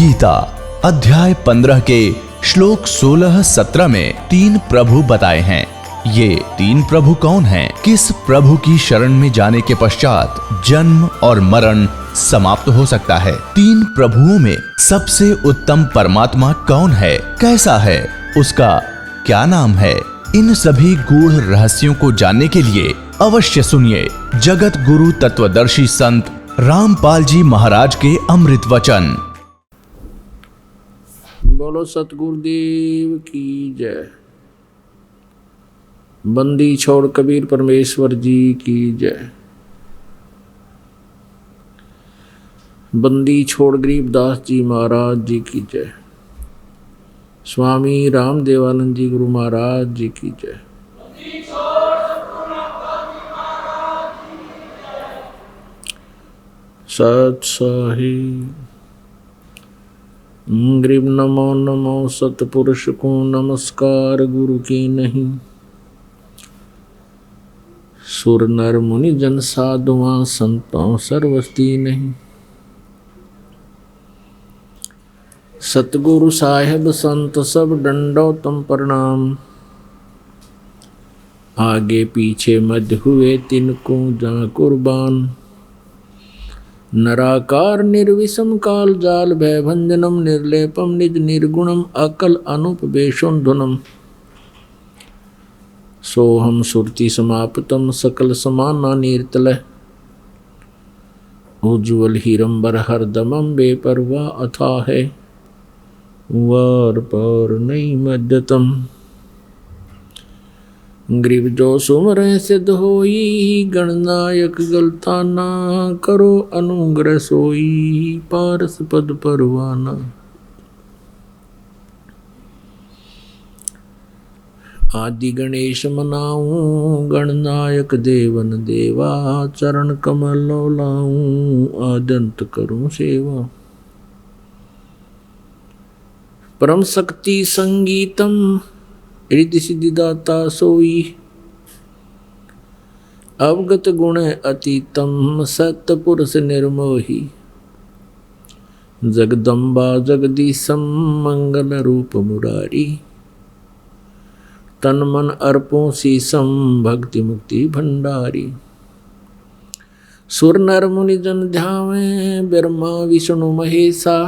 गीता अध्याय 15 के श्लोक 16-17 में 3 प्रभु बताए हैं। ये 3 प्रभु कौन हैं? किस प्रभु की शरण में जाने के पश्चात जन्म और मरण समाप्त हो सकता है? 3 प्रभुओं में सबसे उत्तम परमात्मा कौन है? कैसा है? उसका क्या नाम है? इन सभी गूढ़ रहस्यों को जानने के लिए अवश्य सुनिए जगत गुरु तत्वदर्शी संत रामपाल जी महाराज के अमृत वचन। बोलो सतगुरुदेव की जय। बंदी छोड़ कबीर परमेश्वर जी की जय। बंदी छोड़ गरीबदास जी महाराज जी की जय। स्वामी रामदेवानंद जी गुरु महाराज जी की जय। सत साहिब गरीब नमो नमो सतपुरुष को नमस्कार गुरु की नहीं। सुर नर मुनि जन साधुआं संतों सर्वस्ती नहीं। सतगुरु साहेब संत सब डंडो तम प्रणाम। आगे पीछे मध्य हुए तिनको जहाँ कुर्बान। नराकार निर्विषम काल जाल भय भंजनम निर्लेपम निज निर्गुणम अकल अनुपवेशों धुनम। सोहम सुरति समाप्तम सकल समाना नीरतल। उज्ज्वल हीरंबर हरदमम बेपरवा अथा है वार पार नहीं मध्यतम। ग्रीव जो सुमर सिद्ध होई गणनायक गलताना। करो अनुग्रह सोई पारस पद परवाना। आदि गणेश मनाऊं गणनायक देवन देवा। चरण कमल लाऊं आदंत करूं सेवा। परम शक्ति संगीतम रिद्धि सिद्धि दाता सोई। अवगत गुण अतीतम सत्य पुरुष निर्मोही। जगदम्बा जगदीशम मंगल रूप मुरारी। तन मन अर्पों शीसम भक्ति मुक्ति भंडारी। सुर नर मुनि जन ध्यावे ब्रह्मा विष्णु महेशा।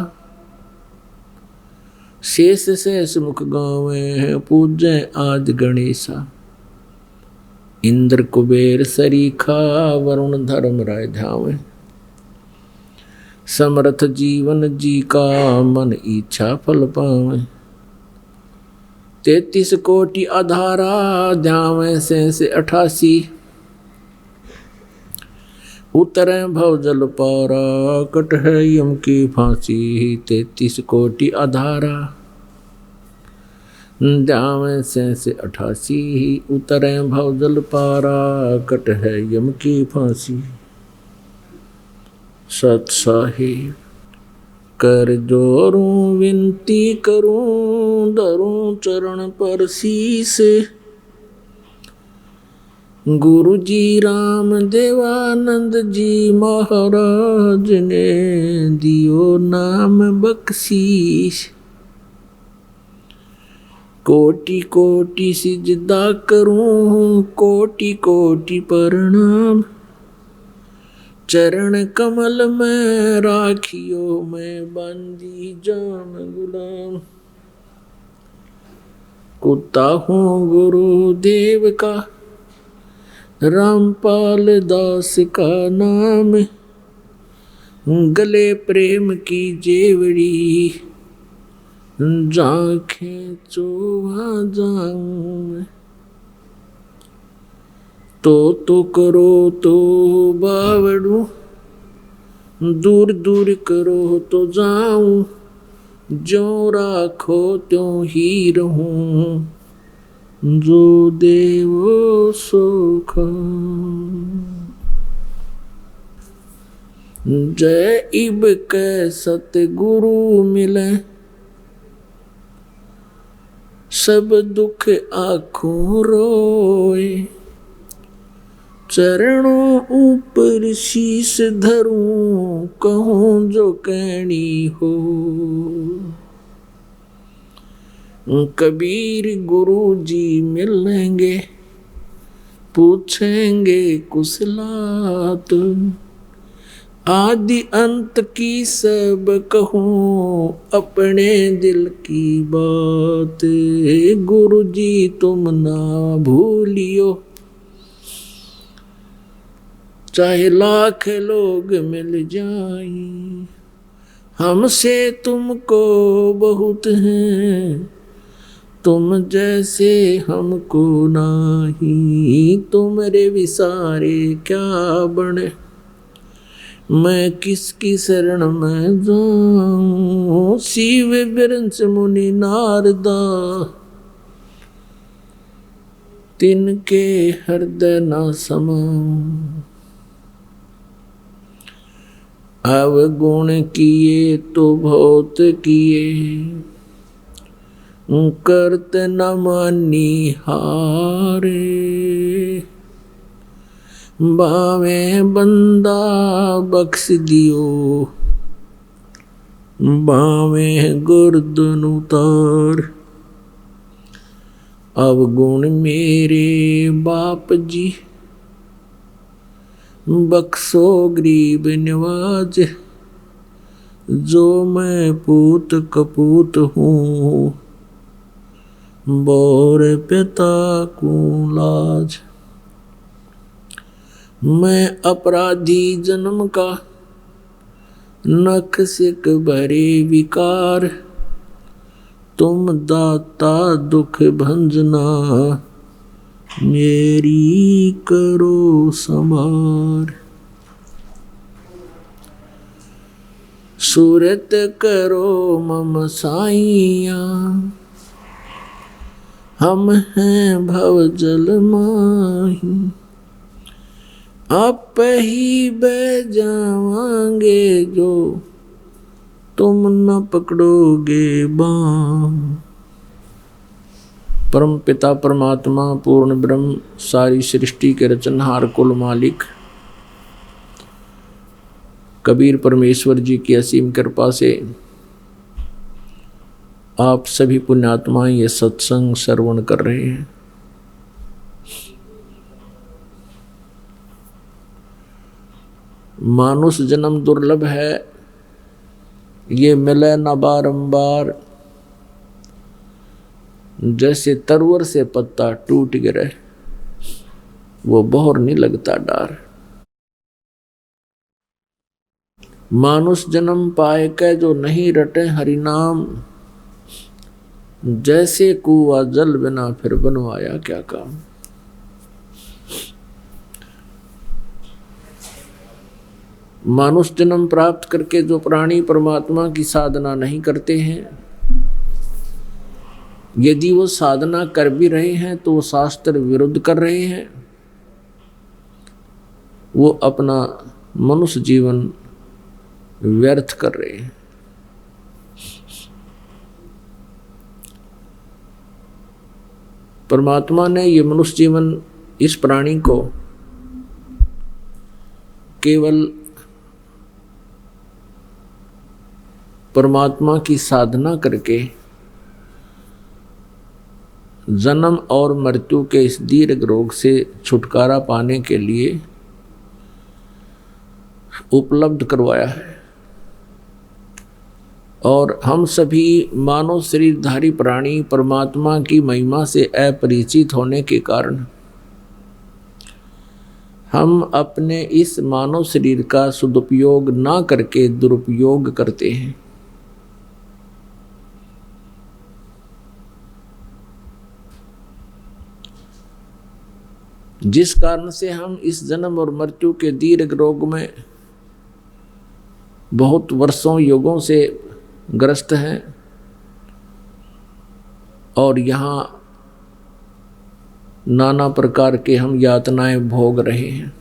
शेष शेष मुख गावे पूज्य आज गणेशा। इंद्र कुबेर सरीखा वरुण धर्म राय ध्यावे। समर्थ जीवन जी का मन इच्छा फल पावे। 33 कोटि आधारा ध्यावे से 88। उतरे भव जल पारा कट है यम की फांसी। 33 कोटि आधारा ध्यावे से 88। उतरे भव जल पारा कट है यम की फांसी। सत साहिब कर जोरूं विनती करूं धरूं चरण पर शीस। गुरु जी राम देवानंद जी महाराज ने दियो नाम बख्शीश। कोटि कोटि सिजदा करूं कोटि कोटि प्रणाम। चरण कमल में राखियो मैं बंदी जान गुलाम। कुत्ता हूँ गुरुदेव का रामपाल दास का नाम। गले प्रेम की जेवड़ी जांखें चोहा जाऊं। तो करो तो बावड़ू दूर दूर करो तो जाऊं। जो राखो त्यों ही रहूं जो देवो सो खाऊं। जय इब के सतगुरु मिले सब दुख आँखों रोए। चरणों ऊपर शीश धरूं, कहूं जो कहनी हो। कबीर गुरु जी मिलेंगे, पूछेंगे कुशलात, आदि अंत की सब कहूं, अपने दिल की बात। गुरु जी तुम ना भूलियो, चाहे लाख लोग मिल जाएं, हमसे तुमको बहुत हैं, तुम जैसे हमको नाही। तुमरे विसारे क्या बने, मैं किसकी शरण में जाऊं। शिव बिरंच मुनि नारदा, तिनके हृदय न समाऊं। अवगुण किए तो बहुत किए, करत न मानी हारे। बावे बंदा बख्श दियो, बावे गुर्दन उतार। अवगुण मेरे बाप जी, बख्शो गरीब निवाज। जो मैं पूत कपूत हूँ, बोर पिता को लाज। मैं अपराधी जन्म का, नख सिक भरे विकार। तुम दाता दुख भंजना, मेरी करो संभार। सूरत करो मम साइया, हम हैं भव जल माही। आप ही बह जावांगे जो, तुम न पकड़ोगे बाँ। परम पिता परमात्मा पूर्ण ब्रह्म, सारी सृष्टि के रचनहार कुल मालिक कबीर परमेश्वर जी की असीम कृपा से आप सभी पुण्यात्माएं ये सत्संग श्रवण कर रहे हैं। मानुष जन्म दुर्लभ है, ये मिले न बारंबार। जैसे तरवर से पत्ता टूट गिरे, वो बोहर नहीं लगता डार। मानुष जन्म पाए के जो नहीं रटे हरिनाम, जैसे कुआ जल बिना फिर बनवाया क्या काम। मानुष जन्म प्राप्त करके जो प्राणी परमात्मा की साधना नहीं करते हैं, यदि वो साधना कर भी रहे हैं तो वो शास्त्र विरुद्ध कर रहे हैं। वो अपना मनुष्य जीवन व्यर्थ कर रहे हैं। परमात्मा ने ये मनुष्य जीवन इस प्राणी को केवल परमात्मा की साधना करके जन्म और मृत्यु के इस दीर्घ रोग से छुटकारा पाने के लिए उपलब्ध करवाया है। और हम सभी मानव शरीरधारी प्राणी परमात्मा की महिमा से अपरिचित होने के कारण हम अपने इस मानव शरीर का सदुपयोग ना करके दुरुपयोग करते हैं। जिस कारण से हम इस जन्म और मृत्यु के दीर्घ रोग में बहुत वर्षों युगों से ग्रस्त हैं और यहाँ नाना प्रकार के हम यातनाएं भोग रहे हैं।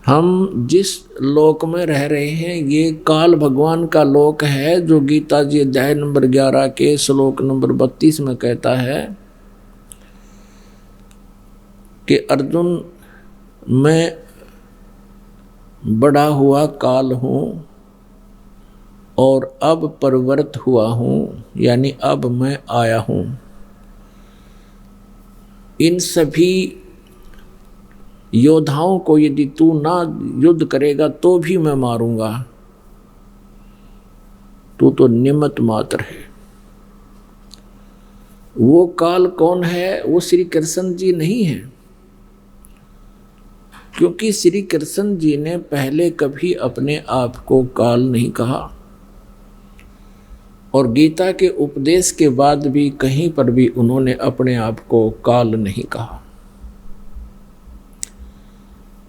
हम जिस लोक में रह रहे हैं ये काल भगवान का लोक है, जो गीता जी अध्याय नंबर 11 के श्लोक नंबर 32 में कहता है कि अर्जुन मैं बड़ा हुआ काल हूँ और अब परिवर्त हुआ हूँ, यानी अब मैं आया हूँ। इन सभी योद्धाओं को यदि तू ना युद्ध करेगा तो भी मैं मारूंगा, तू तो निमित्त मात्र है। वो काल कौन है? वो श्री कृष्ण जी नहीं है, क्योंकि श्री कृष्ण जी ने पहले कभी अपने आप को काल नहीं कहा और गीता के उपदेश के बाद भी कहीं पर भी उन्होंने अपने आप को काल नहीं कहा।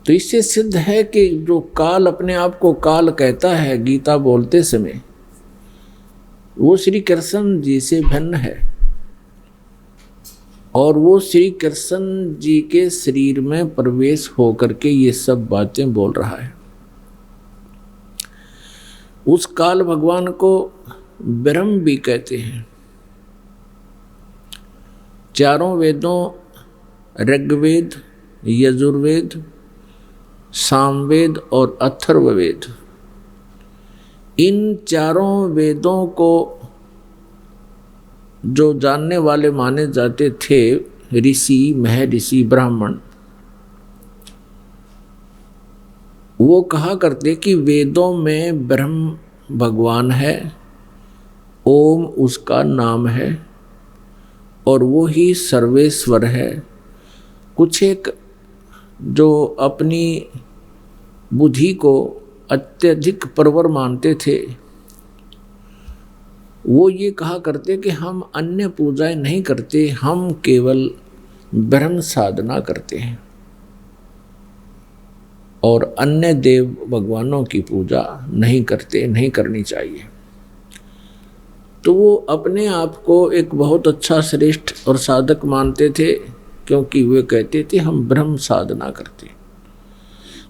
तो इससे सिद्ध है कि जो काल अपने आप को काल कहता है गीता बोलते समय, वो श्री कृष्ण जी से भिन्न है और वो श्री कृष्ण जी के शरीर में प्रवेश होकर के ये सब बातें बोल रहा है। उस काल भगवान को ब्रह्म भी कहते हैं। चारों वेदों ऋग्वेद, यजुर्वेद, सामवेद और अथर्ववेद, इन चारों वेदों को जो जानने वाले माने जाते थे ऋषि, महर्षि, ब्राह्मण, वो कहा करते कि वेदों में ब्रह्म भगवान है, ओम उसका नाम है और वो ही सर्वेश्वर है। कुछ एक जो अपनी बुद्धि को अत्यधिक परवर मानते थे, वो ये कहा करते कि हम अन्य पूजाएं नहीं करते, हम केवल ब्रह्म साधना करते हैं और अन्य देव भगवानों की पूजा नहीं करते, नहीं करनी चाहिए। तो वो अपने आप को एक बहुत अच्छा श्रेष्ठ और साधक मानते थे, क्योंकि वे कहते थे हम ब्रह्म साधना करते।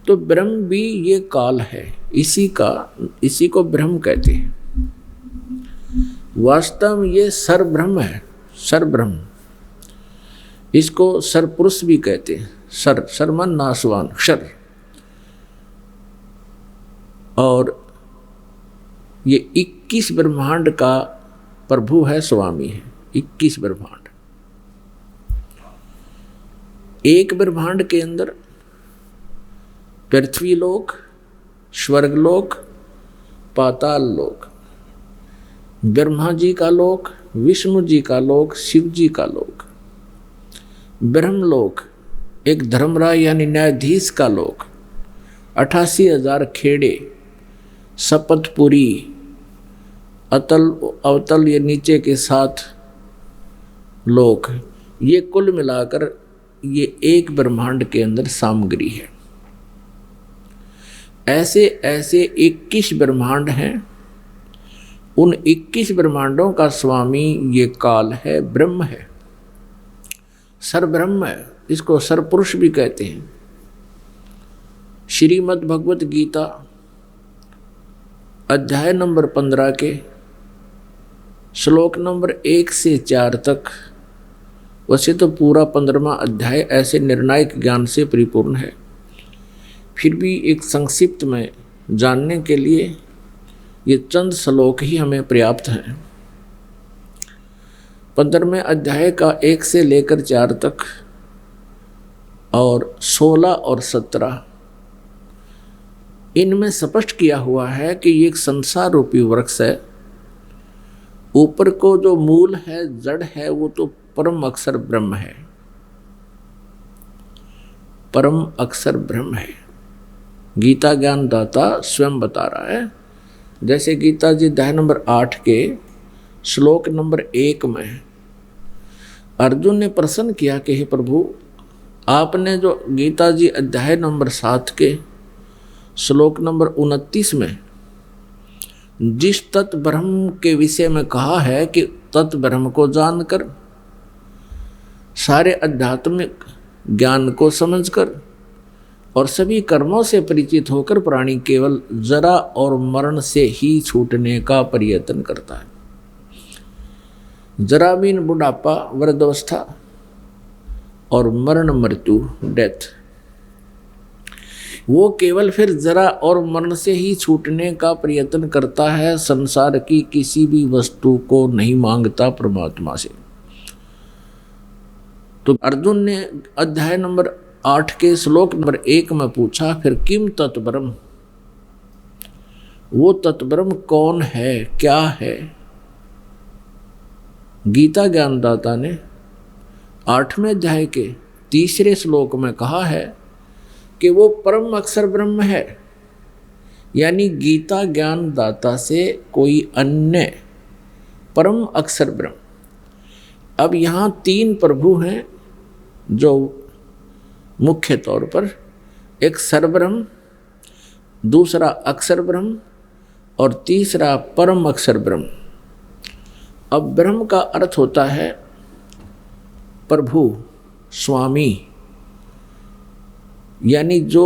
तो ब्रह्म भी ये काल है, इसी को ब्रह्म कहते हैं। वास्तव में ये सर ब्रह्म है, सर ब्रह्म। इसको सर पुरुष भी कहते हैं। सर मन नासवान, क्षर। और ये 21 ब्रह्मांड का प्रभु है, स्वामी है। 21 ब्रह्मांड। एक ब्रह्मांड के अंदर पृथ्वी लोक, स्वर्गलोक, पाताल लोक, ब्रह्मा जी का लोक, विष्णु जी का लोक, शिव जी का लोक, ब्रह्मलोक, एक धर्मराज यानी न्यायाधीश का लोक, 88,000 खेड़े, शपथपुरी, अतल अवतल ये नीचे के 7 लोक, ये कुल मिलाकर ये एक ब्रह्मांड के अंदर सामग्री है। ऐसे ऐसे 21 ब्रह्मांड हैं। उन 21 ब्रह्मांडों का स्वामी ये काल है, ब्रह्म है, सर ब्रह्म है। इसको सर पुरुष भी कहते हैं। श्रीमद् भगवत गीता अध्याय नंबर 15 के श्लोक नंबर 1 से 4 तक, वैसे तो पूरा 15वां अध्याय ऐसे निर्णायक ज्ञान से परिपूर्ण है, फिर भी एक संक्षिप्त में जानने के लिए ये चंद श्लोक ही हमें पर्याप्त हैं। 15वें अध्याय का 1 से लेकर 4 तक और 16 और 17, इनमें स्पष्ट किया हुआ है कि ये एक संसार रूपी वृक्ष है। ऊपर को जो मूल है, जड़ है, वो तो परम अक्षर ब्रह्म है, परम अक्षर ब्रह्म है। गीता ज्ञान दाता स्वयं बता रहा है। जैसे गीता जी अध्याय नंबर 8 के श्लोक नंबर 1 में अर्जुन ने प्रश्न किया कि हे प्रभु, आपने जो गीता जी अध्याय नंबर 7 के श्लोक नंबर 29 में जिस तत् ब्रह्म के विषय में कहा है कि तत् ब्रह्म को जानकर, सारे आध्यात्मिक ज्ञान को समझकर और सभी कर्मों से परिचित होकर प्राणी केवल जरा और मरण से ही छूटने का प्रयत्न करता है। जरा मीन बुढ़ापा, वृद्धावस्था, और मरण मृत्यु डेथ, वो केवल फिर जरा और मरण से ही छूटने का प्रयत्न करता है, संसार की किसी भी वस्तु को नहीं मांगता परमात्मा से। तो अर्जुन ने अध्याय नंबर 8 के श्लोक नंबर 1 में पूछा, फिर किम तत्ब्रह्म, वो तत्ब्रह्म कौन है, क्या है? गीता ज्ञानदाता ने 8वें अध्याय के 3 श्लोक में कहा है कि वो परम अक्षर ब्रह्म है, यानी गीता ज्ञानदाता से कोई अन्य परम अक्षर ब्रह्म। अब यहाँ 3 प्रभु हैं जो मुख्य तौर पर, एक सरब्रह्म, दूसरा अक्षर ब्रह्म और तीसरा परम अक्षर ब्रह्म। अब ब्रह्म का अर्थ होता है प्रभु, स्वामी, यानी जो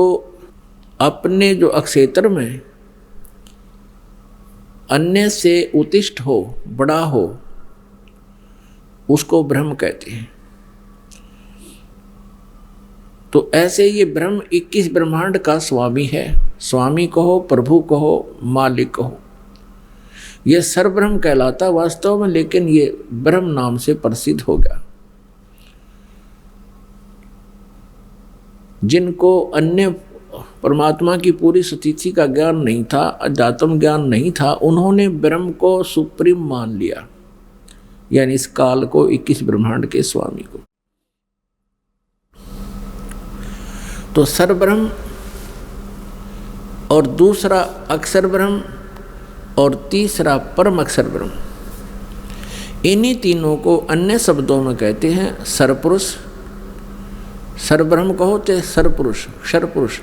अपने जो अक्षेत्र में अन्य से उत्तिष्ठ हो, बड़ा हो, उसको ब्रह्म कहते हैं। तो ऐसे ये ब्रह्म 21 ब्रह्मांड का स्वामी है। स्वामी कहो, प्रभु कहो, मालिक कहो, ये सर्वब्रह्म कहलाता वास्तव में, लेकिन ये ब्रह्म नाम से प्रसिद्ध हो गया। जिनको अन्य परमात्मा की पूरी स्थिति का ज्ञान नहीं था, अध्यात्म ज्ञान नहीं था, उन्होंने ब्रह्म को सुप्रीम मान लिया, यानी इस काल को, 21 ब्रह्मांड के स्वामी को। तो सरब्रह्म और दूसरा अक्षर ब्रह्म और तीसरा परम अक्षर ब्रह्म, इन्हीं तीनों को अन्य शब्दों में कहते हैं सरपुरुष। सरब्रह्म कहो तो सरपुरुष, क्षरपुरुष।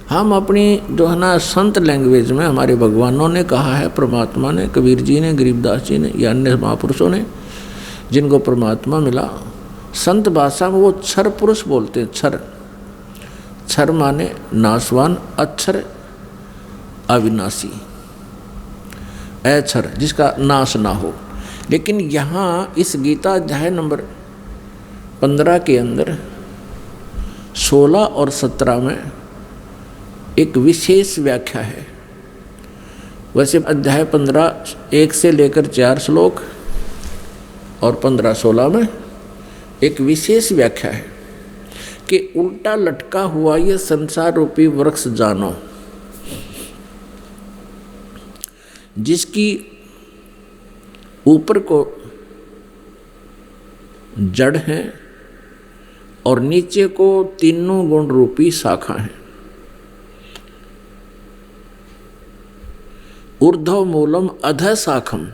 हम अपनी जो है ना संत लैंग्वेज में हमारे भगवानों ने कहा है, परमात्मा ने, कबीर जी ने, गरीबदास जी ने या अन्य महापुरुषों ने जिनको परमात्मा मिला, संत भाषा में वो क्षर पुरुष बोलते हैं। क्षर, क्षर माने नाशवान, अक्षर अविनाशी, अक्षर जिसका नाश ना हो। लेकिन यहाँ इस गीता अध्याय नंबर 15 के अंदर 16 और 17 में एक विशेष व्याख्या है। वैसे अध्याय 15 1 से लेकर 4 श्लोक और 15-16 में एक विशेष व्याख्या है कि उल्टा लटका हुआ ये संसार रूपी वृक्ष जानो, जिसकी ऊपर को जड़ है और नीचे को तीनों गुण रूपी शाखा है। ऊर्ध्व मूलम अधः शाखम,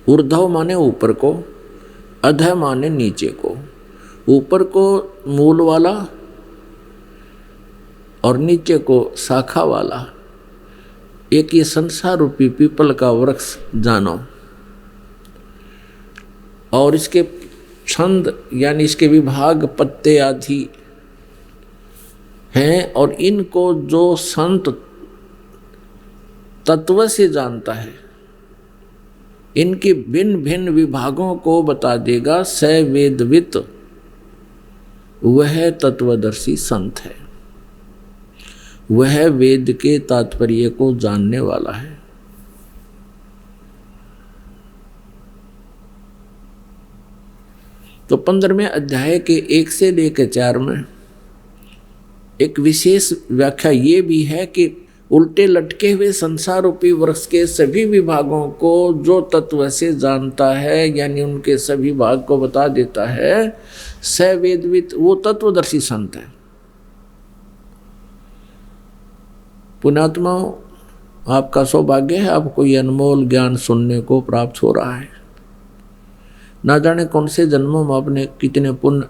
ऊर्ध्व माने ऊपर को, अधः माने नीचे को। ऊपर को मूल वाला और नीचे को शाखा वाला एक ये संसार रूपी पीपल का वृक्ष जानो। और इसके छंद यानी इसके विभाग, पत्ते आदि हैं, और इनको जो संत तत्व से जानता है, इनके भिन्न भिन्न विभागों को बता देगा। स वेदवित, वह तत्वदर्शी संत है, वह वेद के तात्पर्य को जानने वाला है। तो 15वें अध्याय के 1 से लेकर 4 में एक विशेष व्याख्या ये भी है कि उल्टे लटके हुए संसार रूपी वृक्ष के सभी विभागों को जो तत्व से जानता है, यानी उनके सभी भाग को बता देता है, स वेदवित, वो तत्वदर्शी संत है। पुण्यात्माओं, आपका सौभाग्य है, आपको ये अनमोल ज्ञान सुनने को प्राप्त हो रहा है। ना जाने कौन से जन्मों में आपने कितने पुण्य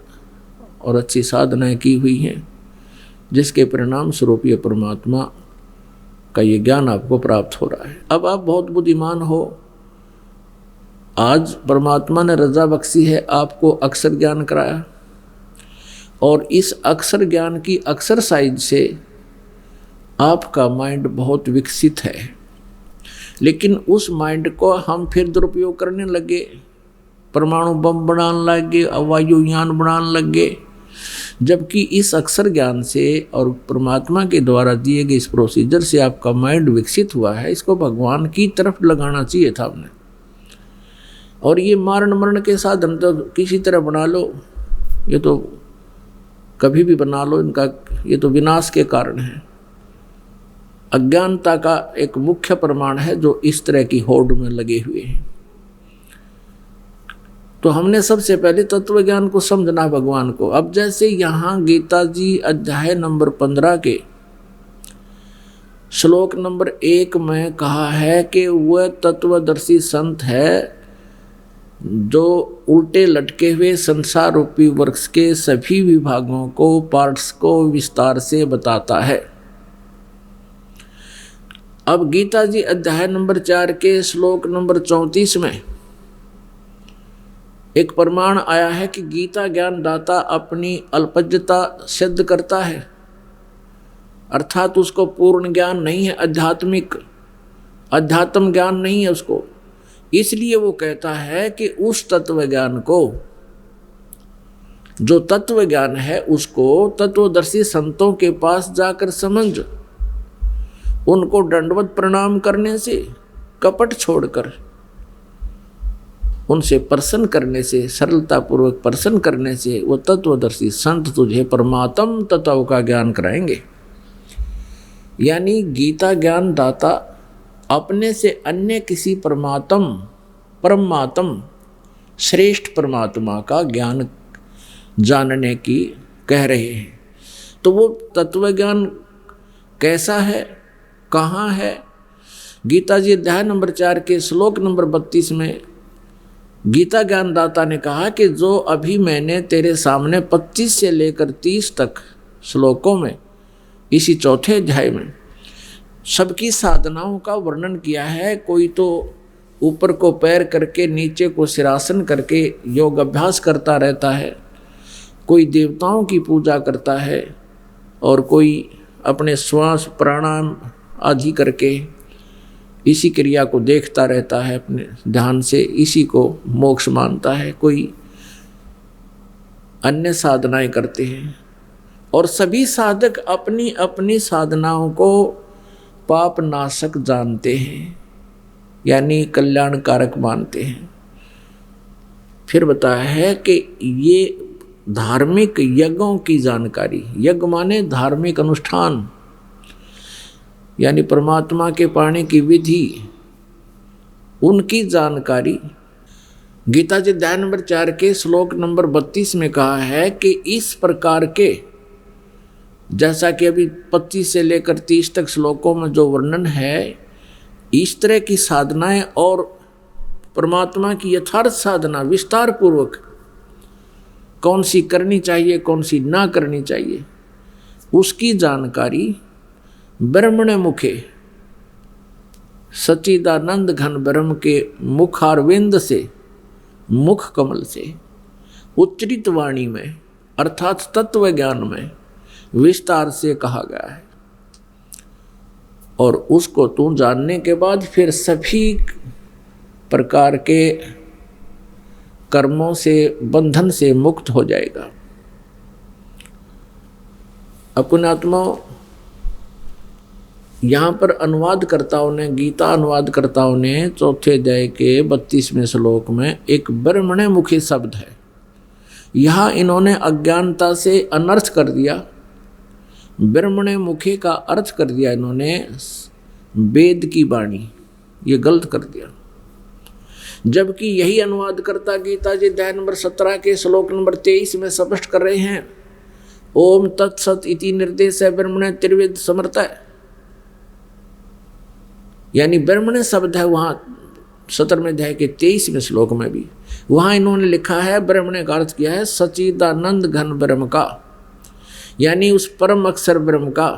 और अच्छी साधनाएं की हुई हैं, जिसके परिणाम स्वरूप ये परमात्मा का ये ज्ञान आपको प्राप्त हो रहा है। अब आप बहुत बुद्धिमान हो, आज परमात्मा ने रजा बख्शी है, आपको अक्षर ज्ञान कराया, और इस अक्षर ज्ञान की एक्सरसाइज से आपका माइंड बहुत विकसित है। लेकिन उस माइंड को हम फिर दुरुपयोग करने लगे, परमाणु बम बनाने लग गए, वायुयान बनाने लग गए। जबकि इस अक्षर ज्ञान से और परमात्मा के द्वारा दिए गए इस प्रोसीजर से आपका माइंड विकसित हुआ है, इसको भगवान की तरफ लगाना चाहिए था आपने। और ये मारण मरण के साधन तो किसी तरह बना लो, ये तो कभी भी बना लो, इनका ये तो विनाश के कारण है। अज्ञानता का एक मुख्य प्रमाण है जो इस तरह की होड़ में लगे हुए हैं। तो हमने सबसे पहले तत्व ज्ञान को समझना भगवान को। अब जैसे यहाँ गीता जी अध्याय नंबर 15 के श्लोक नंबर 1 में कहा है कि वह तत्वदर्शी संत है जो उल्टे लटके हुए संसार रूपी वृक्ष के सभी विभागों को, पार्ट्स को विस्तार से बताता है। अब गीता जी अध्याय नंबर 4 के श्लोक नंबर 34 में एक प्रमाण आया है कि गीता ज्ञान दाता अपनी अल्पज्ञता सिद्ध करता है, अर्थात उसको पूर्ण ज्ञान नहीं है, अध्यात्म ज्ञान नहीं है उसको। इसलिए वो कहता है कि उस तत्व ज्ञान को, जो तत्व ज्ञान है उसको तत्वदर्शी संतों के पास जाकर समझ, उनको दंडवत प्रणाम करने से, कपट छोड़कर उनसे प्रसन्न करने से, सरलता पूर्वक प्रसन्न करने से वो तत्वदर्शी संत तुझे परमात्म तत्व का ज्ञान कराएंगे। यानी गीता ज्ञान दाता अपने से अन्य किसी परमात्म श्रेष्ठ परमात्मा का ज्ञान जानने की कह रहे हैं। तो वो तत्व ज्ञान कैसा है, कहाँ है? गीता जी अध्याय नंबर 4 के श्लोक नंबर 32 में गीता ज्ञान दाता ने कहा कि जो अभी मैंने तेरे सामने 25 से लेकर 30 तक श्लोकों में, इसी चौथे अध्याय में सबकी साधनाओं का वर्णन किया है। कोई तो ऊपर को पैर करके, नीचे को सिरासन करके योग अभ्यास करता रहता है, कोई देवताओं की पूजा करता है, और कोई अपने श्वास प्राणायाम आदि करके इसी क्रिया को देखता रहता है अपने ध्यान से, इसी को मोक्ष मानता है। कोई अन्य साधनाएं करते हैं, और सभी साधक अपनी अपनी साधनाओं को पाप नाशक जानते हैं, यानी कल्याणकारक मानते हैं। फिर बताया है कि ये धार्मिक यज्ञों की जानकारी, यज्ञ माने धार्मिक अनुष्ठान, यानी परमात्मा के पाने की विधि, उनकी जानकारी गीता जी अध्याय नंबर 4 के श्लोक नंबर 32 में कहा है कि इस प्रकार के, जैसा कि अभी 25 से लेकर 30 तक श्लोकों में जो वर्णन है, इस तरह की साधनाएं और परमात्मा की यथार्थ साधना विस्तार पूर्वक कौन सी करनी चाहिए, कौन सी ना करनी चाहिए, उसकी जानकारी ब्रह्मण मुखे सच्चिदानंद घन ब्रह्म के मुखारविंद से, मुख कमल से उच्चरित वाणी में, अर्थात तत्व ज्ञान में विस्तार से कहा गया है। और उसको तू जानने के बाद फिर सभी प्रकार के कर्मों से, बंधन से मुक्त हो जाएगा। अपने आत्मा यहाँ पर अनुवादकर्ताओं ने, गीता अनुवादकर्ताओं ने चौथे अध्याय के 32वें श्लोक में एक ब्रह्मणे मुखी शब्द है, यहाँ इन्होंने अज्ञानता से अनर्थ कर दिया। ब्रह्मणे मुखी का अर्थ कर दिया इन्होंने वेद की वाणी, ये गलत कर दिया। जबकि यही अनुवादकर्ता गीता जी अध्याय नंबर 17 के श्लोक नंबर 23 में स्पष्ट कर रहे हैं, ओम तत्सत इति निर्देश है ब्रह्मणे त्रिवेद समर्थ है, यानी ब्रह्मणे शब्द है वहाँ 17वें अध्याय के 23वें श्लोक में भी। वहाँ इन्होंने लिखा है, ब्रह्मणे का अर्थ किया है सच्चिदानंद घन ब्रह्म का, यानी उस परम अक्षर ब्रह्म का।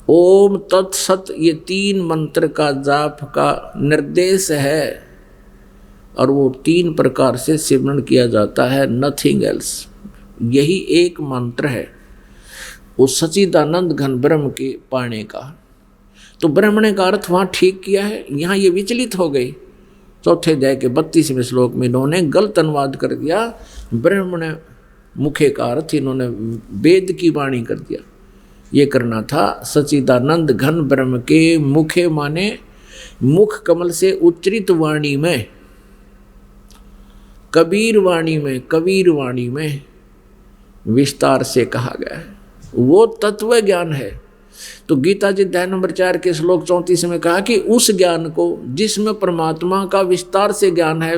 ओम तत्सत ये 3 मंत्र का जाप का निर्देश है, और वो 3 प्रकार से सिमरण किया जाता है, नथिंग एल्स। यही एक मंत्र है उस सच्चिदानंद घन ब्रह्म के पाने का। तो ब्रह्मणे का अर्थ वहाँ ठीक किया है, यहाँ ये विचलित हो गई चौथे अध्याय के 32वें श्लोक में इन्होंने गलत अनुवाद कर दिया। ब्रह्म ने मुखे का अर्थ इन्होंने वेद की वाणी कर दिया। ये करना था सच्चिदानंद घन ब्रह्म के मुखे माने मुख कमल से उच्चरित वाणी में, कबीर वाणी में विस्तार से कहा गया है, वो तत्व ज्ञान है। तो गीता जी अध्याय नंबर 4 के श्लोक 34 में कहा कि उस ज्ञान को जिसमें परमात्मा का विस्तार से ज्ञान है,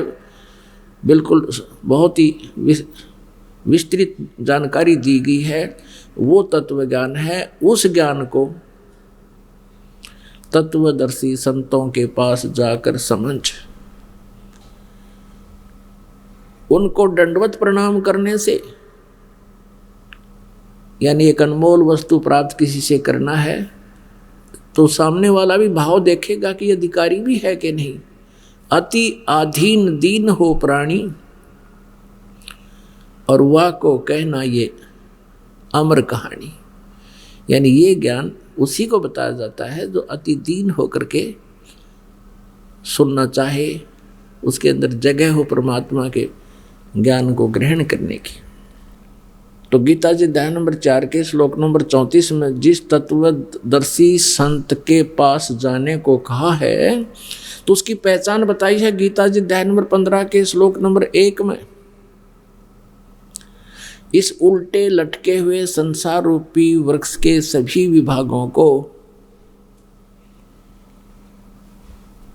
बिल्कुल बहुत ही विस्तृत जानकारी दी गई है, वो तत्व ज्ञान है। उस ज्ञान को तत्वदर्शी संतों के पास जाकर समझ, उनको दंडवत प्रणाम करने से, यानी एक अनमोल वस्तु प्राप्त किसी से करना है तो सामने वाला भी भाव देखेगा कि अधिकारी भी है कि नहीं। अति आधीन दीन हो प्राणी, और वाह को कहना ये अमर कहानी। यानी ये ज्ञान उसी को बताया जाता है जो अति दीन होकर के सुनना चाहे, उसके अंदर जगह हो परमात्मा के ज्ञान को ग्रहण करने की। तो गीता जी अध्याय नंबर 4 के श्लोक नंबर 34 में जिस तत्वदर्शी संत के पास जाने को कहा है, तो उसकी पहचान बताई है गीता जी अध्याय नंबर 15 के श्लोक नंबर 1 में। इस उल्टे लटके हुए संसार रूपी वृक्ष के सभी विभागों को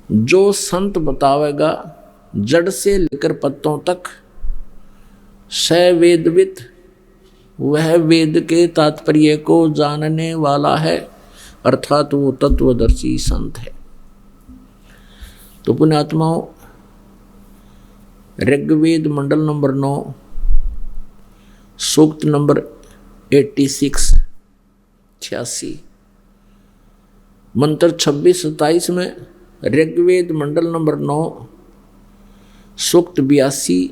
जो संत बतावेगा, जड़ से लेकर पत्तों तक, सवेदविद, वह वेद के तात्पर्य को जानने वाला है, अर्थात वो तत्वदर्शी संत है। तो पुण्यात्माओं, ऋग्वेद मंडल नंबर 9 सूक्त नंबर 86 मंत्र 26-27 में, ऋग्वेद मंडल नंबर 9 सूक्त 82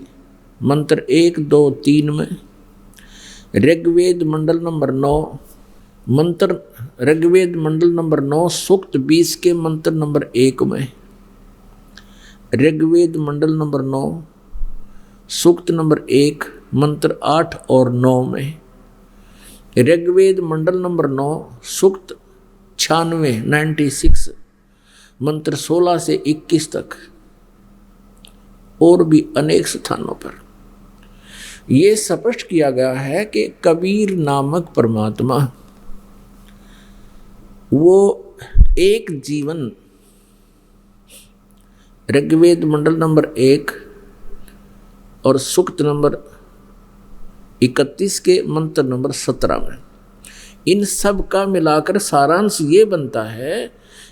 मंत्र 1, 2, 3 में, ऋग्वेद मंडल नंबर 9 सूक्त 20 के मंत्र नंबर 1 में, ऋग्वेद मंडल नंबर 9 सूक्त नंबर 1 मंत्र 8 और 9 में, ऋग्वेद मंडल नंबर 9 सूक्त 96 मंत्र 16 से 21 तक, और भी अनेक स्थानों पर ये स्पष्ट किया गया है कि कबीर नामक परमात्मा वो एक जीवन, ऋग्वेद मंडल नंबर 1 और सूक्त नंबर 31 के मंत्र नंबर 17 में, इन सब का मिलाकर सारांश ये बनता है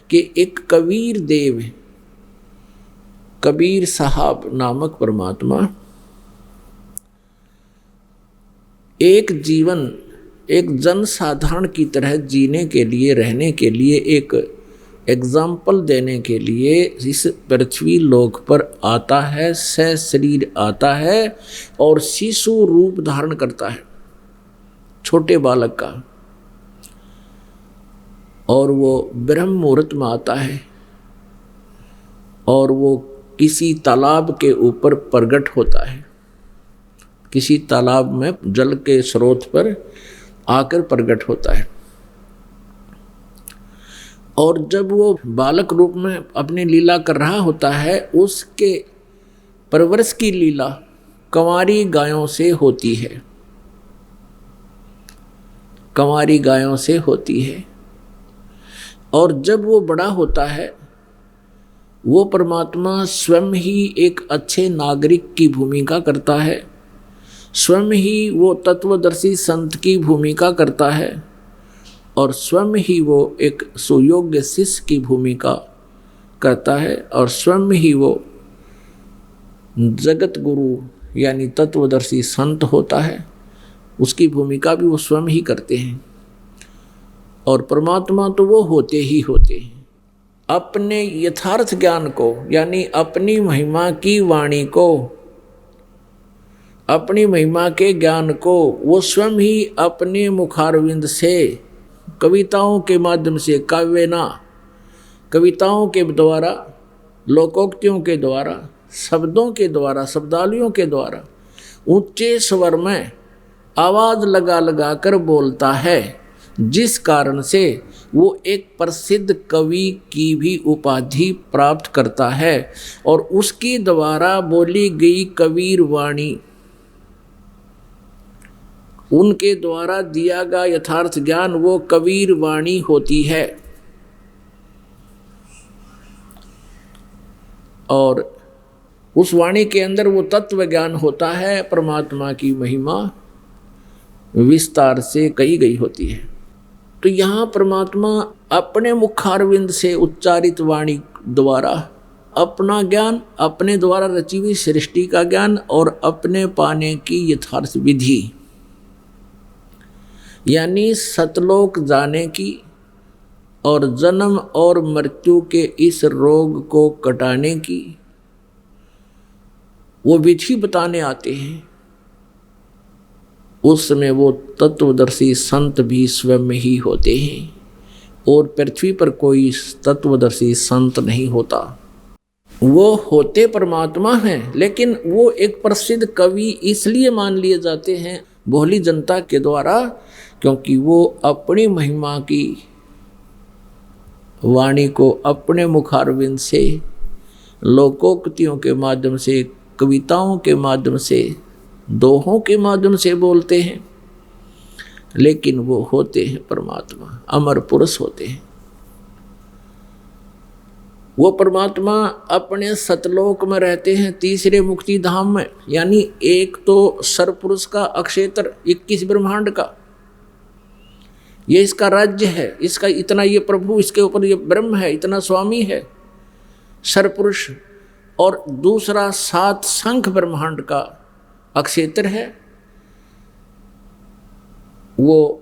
कि एक कबीर देव, कबीर साहब नामक परमात्मा एक जीवन, एक जन साधारण की तरह जीने के लिए, रहने के लिए, एक एग्जाम्पल देने के लिए इस पृथ्वी लोक पर आता है, शरीर आता है और शिशु रूप धारण करता है, छोटे बालक का, और वो ब्रह्म मुहूर्त में आता है और वो किसी तालाब के ऊपर प्रकट होता है, किसी तालाब में जल के स्रोत पर आकर प्रकट होता है। और जब वो बालक रूप में अपनी लीला कर रहा होता है, उसके परवरिश की लीला कंवारी गायों से होती है, कंवारी गायों से होती है। और जब वो बड़ा होता है, वो परमात्मा स्वयं ही एक अच्छे नागरिक की भूमिका करता है, स्वयं ही वो तत्वदर्शी संत की भूमिका करता है, और स्वयं ही वो एक सुयोग्य शिष्य की भूमिका करता है, और स्वयं ही वो जगत गुरु यानी तत्वदर्शी संत होता है, उसकी भूमिका भी वो स्वयं ही करते हैं। और परमात्मा तो वो होते ही होते हैं। अपने यथार्थ ज्ञान को यानी अपनी महिमा की वाणी को, अपनी महिमा के ज्ञान को वो स्वयं ही अपने मुखारविंद से, कविताओं के माध्यम से, काव्यना कविताओं के द्वारा लोकोक्तियों के द्वारा, शब्दों के द्वारा, शब्दावलियों के द्वारा ऊंचे स्वर में आवाज लगा लगा कर बोलता है, जिस कारण से वो एक प्रसिद्ध कवि की भी उपाधि प्राप्त करता है। और उसके द्वारा बोली गई कबीर वाणी, उनके द्वारा दिया गया यथार्थ ज्ञान, वो कबीर वाणी होती है। और उस वाणी के अंदर वो तत्व ज्ञान होता है, परमात्मा की महिमा विस्तार से कही गई होती है। तो यहाँ परमात्मा अपने मुखारविंद से उच्चारित वाणी द्वारा अपना ज्ञान, अपने द्वारा रची हुई सृष्टि का ज्ञान और अपने पाने की यथार्थ विधि, यानी सतलोक जाने की और जन्म और मृत्यु के इस रोग को कटाने की वो विधि बताने आते हैं। उस समय वो तत्वदर्शी संत भी स्वयं ही होते हैं और पृथ्वी पर कोई तत्वदर्शी संत नहीं होता। वो होते परमात्मा हैं, लेकिन वो एक प्रसिद्ध कवि इसलिए मान लिए जाते हैं भोली जनता के द्वारा, क्योंकि वो अपनी महिमा की वाणी को अपने मुखारविंद से, लोकोक्तियों के माध्यम से, कविताओं के माध्यम से, दोहों के माध्यम से बोलते हैं, लेकिन वो होते हैं परमात्मा, अमर पुरुष होते हैं। वो परमात्मा अपने सतलोक में रहते हैं, तीसरे मुक्ति धाम में, यानी एक तो सरपुरुष का अक्षेत्र 21 ब्रह्मांड का, ये इसका राज्य है, इसका इतना ये प्रभु, इसके ऊपर ये ब्रह्म है, इतना स्वामी है सरपुरुष। और दूसरा 7 शंख ब्रह्मांड का अक्षेत्र है, वो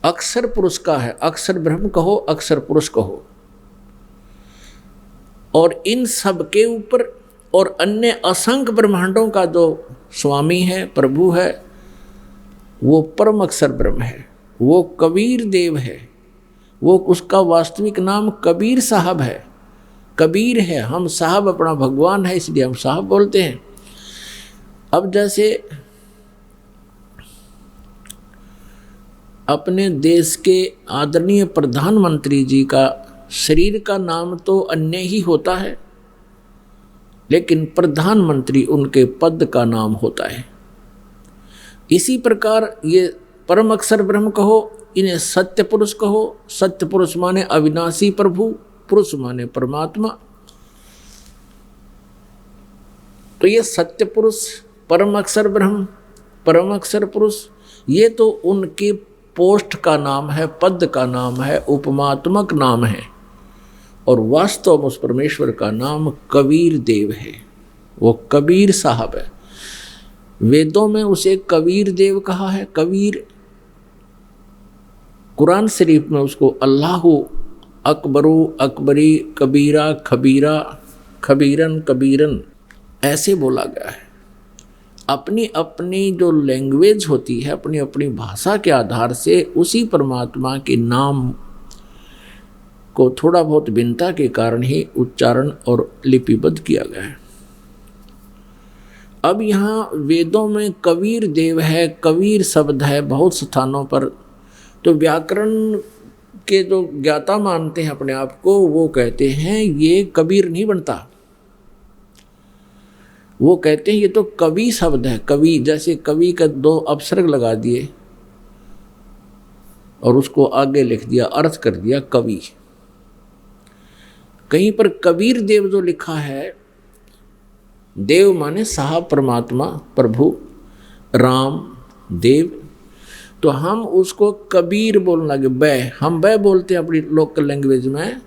अक्षर पुरुष का है, अक्षर ब्रह्म कहो, अक्षर पुरुष कहो। और इन सब के ऊपर और अन्य असंख्य ब्रह्मांडों का जो स्वामी है, प्रभु है, वो परम अक्षर ब्रह्म है, वो कबीर देव है। वो उसका वास्तविक नाम कबीर साहब है, कबीर है। हम साहब अपना भगवान है, इसलिए हम साहब बोलते हैं। अब जैसे अपने देश के आदरणीय प्रधानमंत्री जी का शरीर का नाम तो अन्य ही होता है, लेकिन प्रधानमंत्री उनके पद का नाम होता है। इसी प्रकार ये परम अक्षर ब्रह्म कहो, इन्हें सत्य पुरुष कहो। सत्य पुरुष माने अविनाशी प्रभु, पुरुष माने परमात्मा। तो ये सत्य पुरुष, परम अक्षर ब्रह्म, परम अक्षर पुरुष, ये तो उनके पोस्ट का नाम है, पद का नाम है, उपमात्मक नाम है। और वास्तव में उस परमेश्वर का नाम कबीर देव है, वो कबीर साहब है। वेदों में उसे कबीर देव कहा है, कबीर। कुरान शरीफ में उसको अल्लाहु अकबरू, अकबरी, कबीरा, खबीरा, खबीरन, कबीरन ऐसे बोला गया है। अपनी अपनी जो लैंग्वेज होती है, अपनी अपनी भाषा के आधार से उसी परमात्मा के नाम को थोड़ा बहुत भिन्नता के कारण ही उच्चारण और लिपिबद्ध किया गया है। अब यहाँ वेदों में कबीर देव है, कबीर शब्द है बहुत स्थानों पर। तो व्याकरण के जो ज्ञाता मानते हैं अपने आप को, वो कहते हैं ये कबीर नहीं बनता, वो कहते हैं ये तो कवि शब्द है। कवि, जैसे कवि का 2 अपसर्ग लगा दिए और उसको आगे लिख दिया, अर्थ कर दिया कवि। कहीं पर कबीर देव जो लिखा है, देव माने साहब परमात्मा, प्रभु, राम, देव, तो हम उसको कबीर बोलने लगे। बै, हम बै बोलते हैं अपनी लोकल लैंग्वेज में,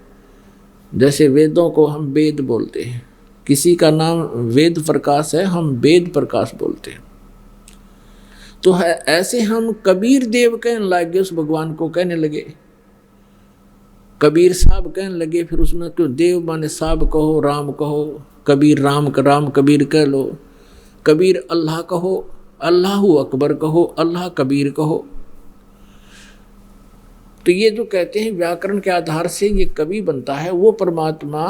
जैसे वेदों को हम वेद बोलते हैं। किसी का नाम वेद प्रकाश है, हम वेद प्रकाश बोलते हैं। तो है ऐसे हम कबीर देव कहने लगे, उस भगवान को कहने लगे। कबीर साहब कहने लगे, फिर उसमें क्यों देव माने साहब कहो, राम कहो, कबीर राम का राम कबीर कह लो, कबीर अल्लाह कहो, अल्लाहु अकबर कहो, अल्लाह कबीर कहो। तो ये जो कहते हैं व्याकरण के आधार से ये कवि बनता है, वो परमात्मा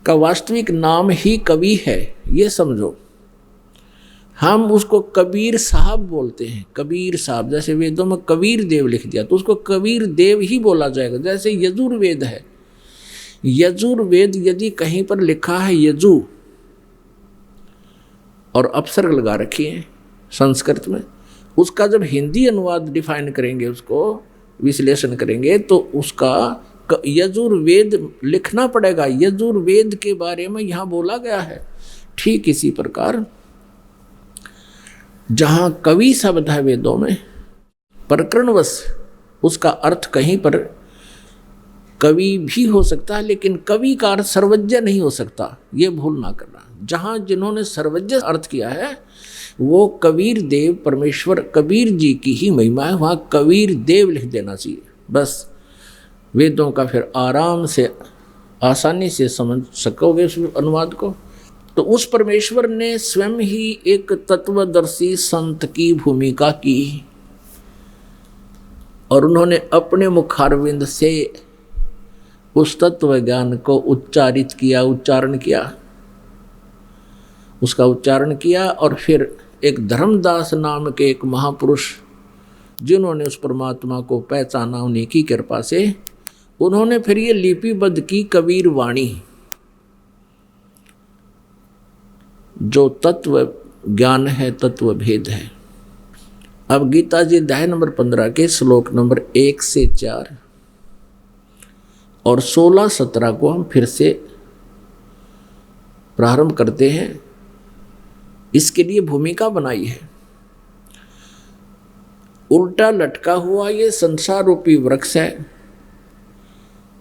का वास्तविक नाम ही कवि है, ये समझो। हम उसको कबीर साहब बोलते हैं, कबीर साहब। जैसे वेदों में कबीर देव लिख दिया तो उसको कबीर देव ही बोला जाएगा। जैसे यजुर्वेद है, यजुर्वेद यदि कहीं पर लिखा है यजु और अपसर्ग लगा रखी है संस्कृत में, उसका जब हिंदी अनुवाद डिफाइन करेंगे, उसको विश्लेषण करेंगे, तो उसका यजुर्वेद लिखना पड़ेगा। यजुर्वेद के बारे में यहाँ बोला गया है। ठीक इसी प्रकार जहाँ कवि शब्द है वेदों में, प्रकरणवश उसका अर्थ कहीं पर कवि भी हो सकता है, लेकिन कवि का अर्थ सर्वज्ञ नहीं हो सकता, ये भूल ना करना। जहाँ जिन्होंने सर्वज्ञ अर्थ किया है वो कबीर देव, परमेश्वर कबीर जी की ही महिमा है, वहाँ कबीर देव लिख देना चाहिए बस। वेदों का फिर आराम से आसानी से समझ सकोगे उस अनुवाद को। तो उस परमेश्वर ने स्वयं ही एक तत्वदर्शी संत की भूमिका की और उन्होंने अपने मुखारविंद से उस तत्व ज्ञान को उच्चारित किया, उच्चारण किया, उसका उच्चारण किया। और फिर एक धर्मदास नाम के एक महापुरुष जिन्होंने उस परमात्मा को पहचाना, उन्हीं की कृपा से उन्होंने फिर ये लिपिबद्ध की कबीर वाणी, जो तत्व ज्ञान है, तत्व भेद है। अब गीता जी अध्याय नंबर 15 के श्लोक नंबर 1 से 4 और 16-17 को हम फिर से प्रारंभ करते हैं। इसके लिए भूमिका बनाई है। उल्टा लटका हुआ ये संसार रूपी वृक्ष है,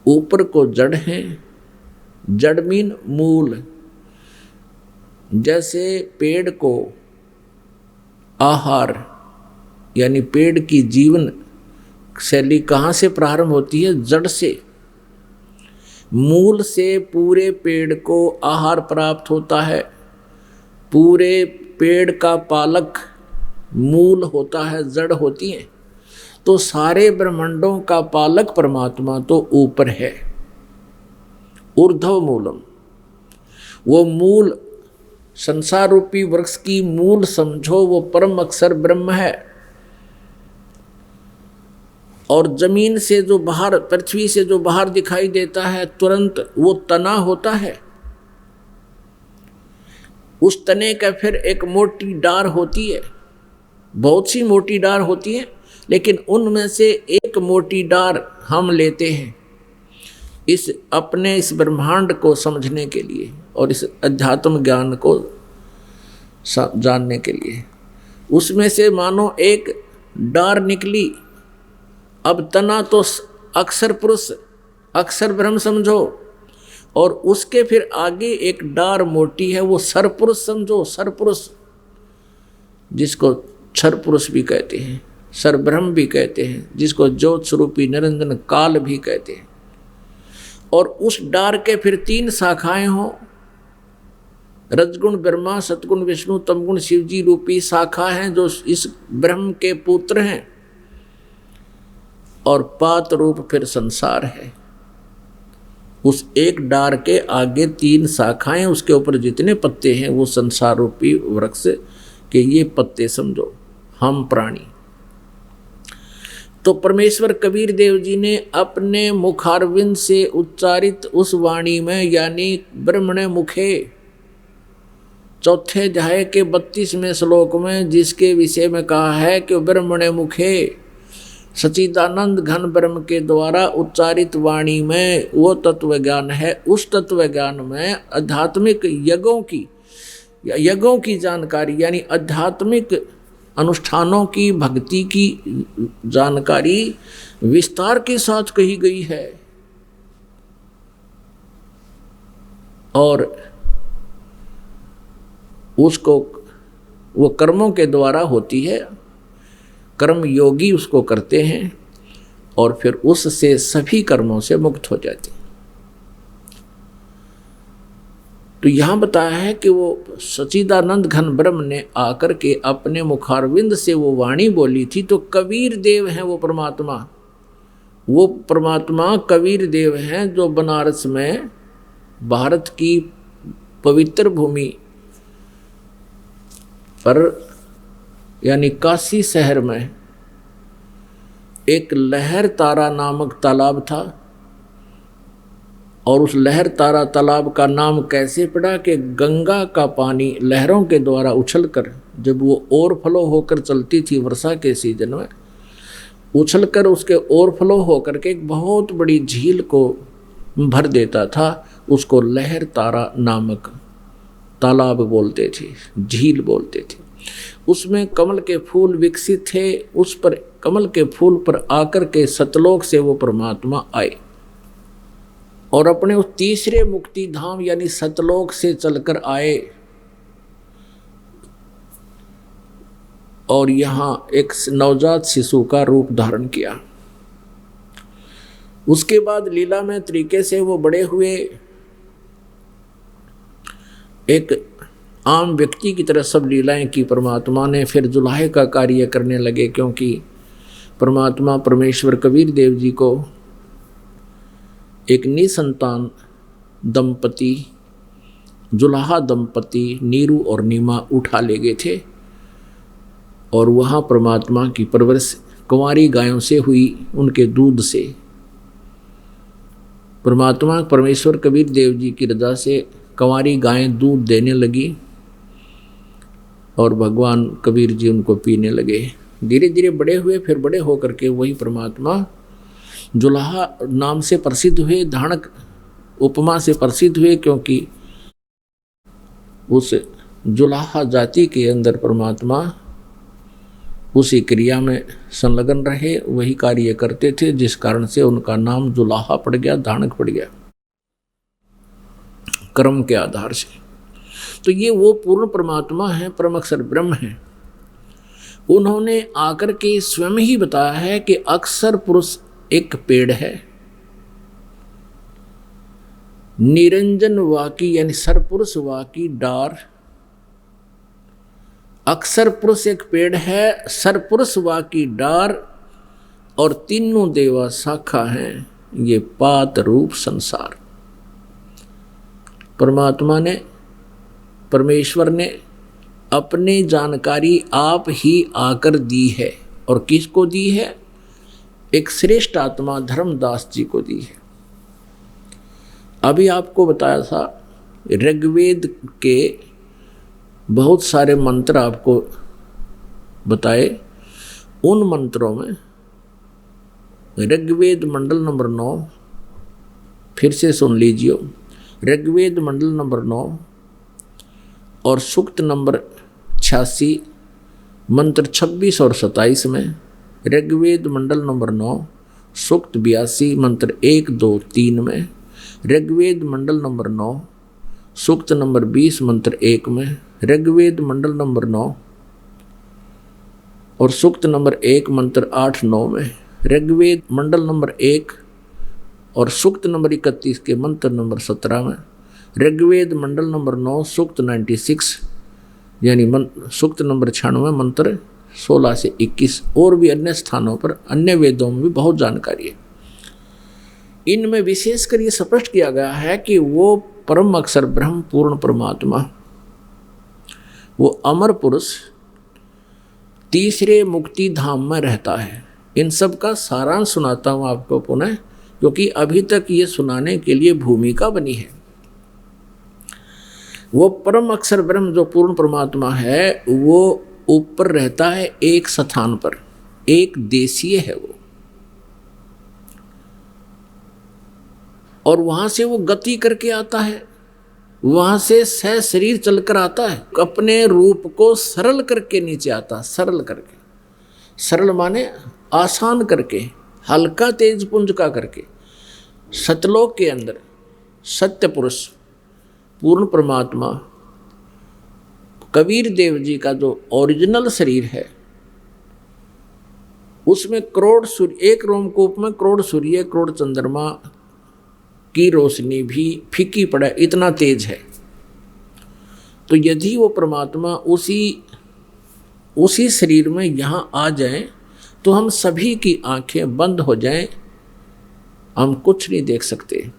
ऊपर को जड़ है, जड़ मीन मूल। जैसे पेड़ को आहार यानी पेड़ की जीवन शैली कहाँ से प्रारंभ होती है? जड़ से। मूल से पूरे पेड़ को आहार प्राप्त होता है। पूरे पेड़ का पालक मूल होता है, जड़ होती है। तो सारे ब्रह्मांडों का पालक परमात्मा तो ऊपर है, ऊर्ध्व मूलम। वो मूल संसार रूपी वृक्ष की मूल समझो, वो परम अक्षर ब्रह्म है। और जमीन से जो बाहर, पृथ्वी से जो बाहर दिखाई देता है तुरंत, वो तना होता है। उस तने का फिर एक मोटी डार होती है, बहुत सी मोटी डार होती है, लेकिन उनमें से एक मोटी डार हम लेते हैं इस अपने इस ब्रह्मांड को समझने के लिए और इस अध्यात्म ज्ञान को जानने के लिए। उसमें से मानो एक डार निकली, अब तना तो अक्षर पुरुष, अक्षर ब्रह्म समझो, और उसके फिर आगे एक डार मोटी है, वो सरपुरुष समझो, सरपुरुष, जिसको क्षर पुरुष भी कहते हैं, सरब्रह्म भी कहते हैं, जिसको ज्योत स्वरूपी निरंजन काल भी कहते हैं। और उस डार के फिर 3 शाखाएं हो, रजगुण ब्रह्मा, सतगुण विष्णु, तमगुण शिव जी रूपी शाखा हैं जो इस ब्रह्म के पुत्र हैं। और पात रूप फिर संसार है। उस एक डार के आगे 3 शाखाएं, उसके ऊपर जितने पत्ते हैं वो संसार रूपी वृक्ष के ये पत्ते समझो, हम प्राणी। तो परमेश्वर कबीर देव जी ने अपने मुखारविंद से उच्चारित उस वाणी में, यानी ब्रह्मणे मुखे, चौथे अध्याय के 32वें श्लोक में जिसके विषय में कहा है कि ब्रह्मणे मुखे, सच्चिदानंद घन ब्रह्म के द्वारा उच्चारित वाणी में वो तत्व ज्ञान है। उस तत्व ज्ञान में आध्यात्मिक यज्ञों की जानकारी, यानी आध्यात्मिक अनुष्ठानों की, भक्ति की जानकारी विस्तार के साथ कही गई है। और उसको वो कर्मों के द्वारा होती है, कर्म योगी उसको करते हैं और फिर उससे सभी कर्मों से मुक्त हो जाते हैं। तो यहाँ बताया है कि वो सच्चिदानंद घन ब्रह्म ने आकर के अपने मुखारविंद से वो वाणी बोली थी। तो कबीर देव हैं वो परमात्मा कबीर देव हैं जो बनारस में भारत की पवित्र भूमि पर यानी काशी शहर में एक लहर तारा नामक तालाब था। और उस लहर तारा तालाब का नाम कैसे पड़ा कि गंगा का पानी लहरों के द्वारा उछलकर, जब वो ओवरफ्लो होकर चलती थी वर्षा के सीजन में, उछलकर उसके ओवरफ्लो होकर के एक बहुत बड़ी झील को भर देता था। उसको लहर तारा नामक तालाब बोलते थे, झील बोलते थे। उसमें कमल के फूल विकसित थे। उस पर कमल के फूल पर आकर के सतलोक से वो परमात्मा आए और अपने उस तीसरे मुक्ति धाम यानी सतलोक से चलकर आए और यहाँ एक नवजात शिशु का रूप धारण किया। उसके बाद लीला में तरीके से वो बड़े हुए, एक आम व्यक्ति की तरह सब लीलाएं की परमात्मा ने। फिर जुलाहे का कार्य करने लगे, क्योंकि परमात्मा परमेश्वर कबीर देव जी को एक निसंतान दंपति जुलाहा दंपति नीरू और नीमा उठा ले गए थे और वहाँ परमात्मा की परवरिश कुंवारी गायों से हुई, उनके दूध से। परमात्मा परमेश्वर कबीर देव जी की रजा से कुंवारी गायें दूध देने लगी और भगवान कबीर जी उनको पीने लगे। धीरे धीरे बड़े हुए, फिर बड़े होकर के वही परमात्मा जुलाहा नाम से प्रसिद्ध हुए, धाणक उपमा से प्रसिद्ध हुए, क्योंकि उस जुलाहा जाति के अंदर परमात्मा उसी क्रिया में संलग्न रहे, वही कार्य करते थे, जिस कारण से उनका नाम जुलाहा पड़ गया, धाणक पड़ गया कर्म के आधार से। तो ये वो पूर्ण परमात्मा है, परम अक्षर ब्रह्म है। उन्होंने आकर के स्वयं ही बताया है कि अक्षर पुरुष एक पेड़ है, निरंजन वाकी यानी सरपुरुष वाकी डार। अक्षर पुरुष एक पेड़ है, सरपुरुष वाकी डार, और तीनों देवा शाखा हैं, ये पात रूप संसार। परमात्मा ने, परमेश्वर ने अपनी जानकारी आप ही आकर दी है। और किसको दी है? एक श्रेष्ठ आत्मा धर्मदास जी को दी है। अभी आपको बताया था ऋग्वेद के बहुत सारे मंत्र आपको बताए। उन मंत्रों में ऋग्वेद मंडल नंबर 9 फिर से सुन लीजिए। ऋग्वेद मंडल नंबर 9 और सूक्त नंबर 86 मंत्र 26 और 27 में, ऋग्वेद मंडल नंबर 9 सूक्त 82 मंत्र 1, 2, 3 में, ऋग्वेद मंडल नंबर 9 सूक्त नंबर 20 मंत्र 1 में, ऋग्वेद मंडल नंबर 9 और सूक्त नंबर 1 मंत्र 8, 9 में, ऋग्वेद मंडल नंबर 1 और सूक्त नंबर 31 के मंत्र नंबर 17 में, ऋग्वेद मंडल नंबर 9 सूक्त 96 यानी सूक्त नंबर 96 मंत्र 16 से 21, और भी अन्य स्थानों पर अन्य वेदों में भी बहुत जानकारी है। इनमें विशेषकर ये स्पष्ट किया गया है कि वो परम अक्षर ब्रह्म पूर्ण परमात्मा, वो अमर पुरुष तीसरे मुक्ति धाम में रहता है। इन सब का सारांश सुनाता हूँ आपको पुनः, क्योंकि अभी तक ये सुनाने के लिए भूमिका बनी है। वो परम अक्षर ब्रह्म जो पूर्ण परमात्मा है, वो ऊपर रहता है एक स्थान पर, एक देशीय है वो, और वहां से वो गति करके आता है, वहां से सह शरीर चलकर आता है, अपने रूप को सरल करके नीचे आता, सरल करके, सरल माने आसान करके, हल्का तेज पुंज का करके। सतलोक के अंदर सत्य पुरुष पूर्ण परमात्मा कबीर देव जी का जो ओरिजिनल शरीर है, उसमें करोड़ सूर्य, एक रोमकूप में करोड़ सूर्य करोड़ चंद्रमा की रोशनी भी फीकी पड़े, इतना तेज है। तो यदि वो परमात्मा उसी शरीर में यहाँ आ जाए तो हम सभी की आंखें बंद हो जाएं, हम कुछ नहीं देख सकते।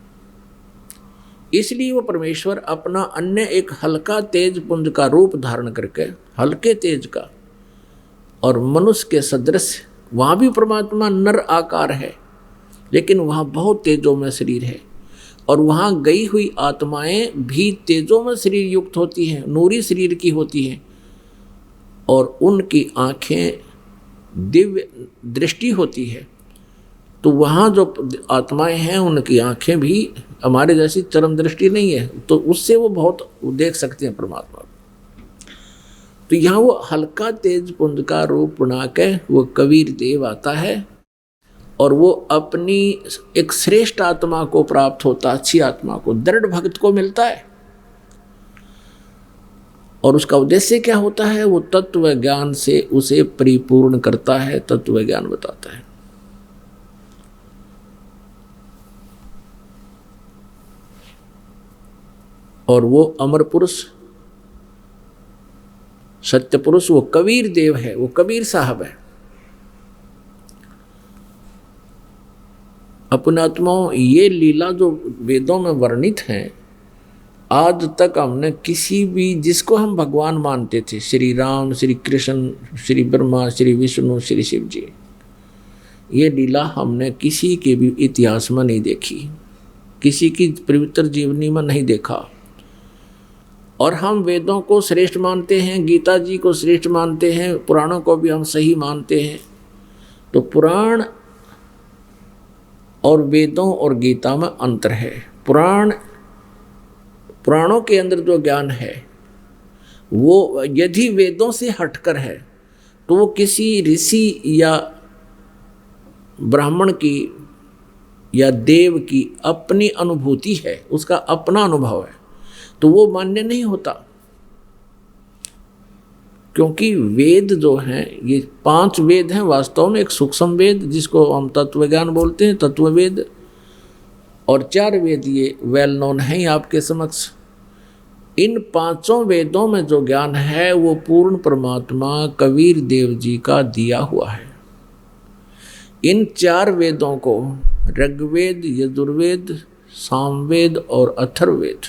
इसलिए वो परमेश्वर अपना अन्य एक हल्का तेज पुंज का रूप धारण करके, हल्के तेज का और मनुष्य के सदृश, वहाँ भी परमात्मा नर आकार है लेकिन वहाँ बहुत तेजों में शरीर है, और वहाँ गई हुई आत्माएं भी तेजों में शरीर युक्त होती हैं, नूरी शरीर की होती हैं, और उनकी आँखें दिव्य दृष्टि होती है। तो वहाँ जो आत्माएं हैं उनकी आंखें भी हमारे जैसी चरम दृष्टि नहीं है, तो उससे वो बहुत देख सकते हैं परमात्मा। तो यहाँ वो हल्का तेज पुंज का रूप बना के वो कबीर देव आता है और वो अपनी एक श्रेष्ठ आत्मा को प्राप्त होता, अच्छी आत्मा को, दृढ़ भक्त को मिलता है। और उसका उद्देश्य क्या होता है? वो तत्व ज्ञान से उसे परिपूर्ण करता है, तत्व ज्ञान बताता है। और वो अमर पुरुष, सत्य पुरुष, वो कबीर देव है, वो कबीर साहब है। अपनात्माओं, ये लीला जो वेदों में वर्णित है, आज तक हमने किसी भी, जिसको हम भगवान मानते थे, श्री राम, श्री कृष्ण, श्री ब्रह्मा, श्री विष्णु, श्री शिव जी, ये लीला हमने किसी के भी इतिहास में नहीं देखी, किसी की पवित्र जीवनी में नहीं देखा। और हम वेदों को श्रेष्ठ मानते हैं, गीता जी को श्रेष्ठ मानते हैं, पुराणों को भी हम सही मानते हैं। तो पुराण और वेदों और गीता में अंतर है। पुराणों के अंदर जो ज्ञान है वो यदि वेदों से हटकर है तो वो किसी ऋषि या ब्राह्मण की या देव की अपनी अनुभूति है, उसका अपना अनुभव है, तो वो मान्य नहीं होता। क्योंकि वेद जो हैं, ये 5 वेद हैं वास्तव में, एक सूक्ष्म वेद जिसको हम तत्व ज्ञान बोलते हैं, तत्व वेद, और 4 वेद ये वेल नोन हैं आपके समक्ष। इन 5 वेदों में जो ज्ञान है वो पूर्ण परमात्मा कबीर देव जी का दिया हुआ है। इन 4 वेदों को ऋग्वेद, यजुर्वेद, सामवेद और अथर्ववेद,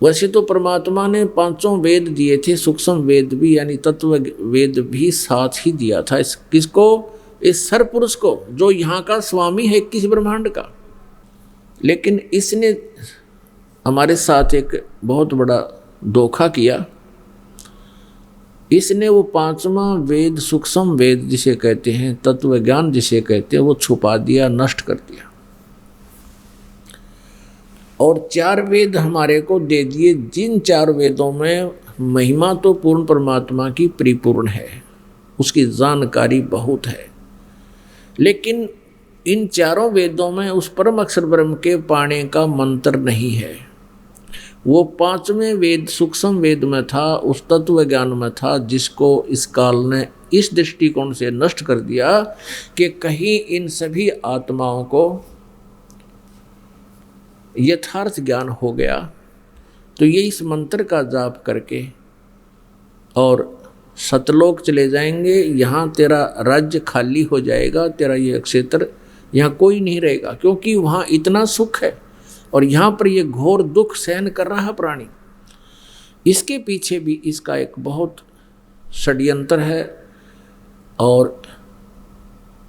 वैसे तो परमात्मा ने 5 वेद दिए थे, सूक्ष्म वेद भी यानी तत्व वेद भी साथ ही दिया था। किसको? इस सरपुरुष को, जो यहाँ का स्वामी है 21 ब्रह्मांड का। लेकिन इसने हमारे साथ एक बहुत बड़ा धोखा किया। इसने वो 5वां वेद, सूक्ष्म वेद जिसे कहते हैं, तत्व ज्ञान जिसे कहते हैं, वो छुपा दिया, नष्ट कर दिया, और 4 वेद हमारे को दे दिए, जिन 4 वेदों में महिमा तो पूर्ण परमात्मा की परिपूर्ण है, उसकी जानकारी बहुत है। लेकिन इन 4 वेदों में उस परम अक्षर ब्रह्म के पाने का मंत्र नहीं है। वो 5वें वेद, सूक्ष्म वेद में था, उस तत्व ज्ञान में था, जिसको इस काल ने इस दृष्टिकोण से नष्ट कर दिया कि कहीं इन सभी आत्माओं को यथार्थ ज्ञान हो गया तो ये इस मंत्र का जाप करके और सतलोक चले जाएंगे, यहाँ तेरा राज्य खाली हो जाएगा, तेरा ये क्षेत्र, यहाँ कोई नहीं रहेगा, क्योंकि वहाँ इतना सुख है और यहाँ पर ये घोर दुख सहन कर रहा प्राणी। इसके पीछे भी इसका एक बहुत षड्यंत्र है, और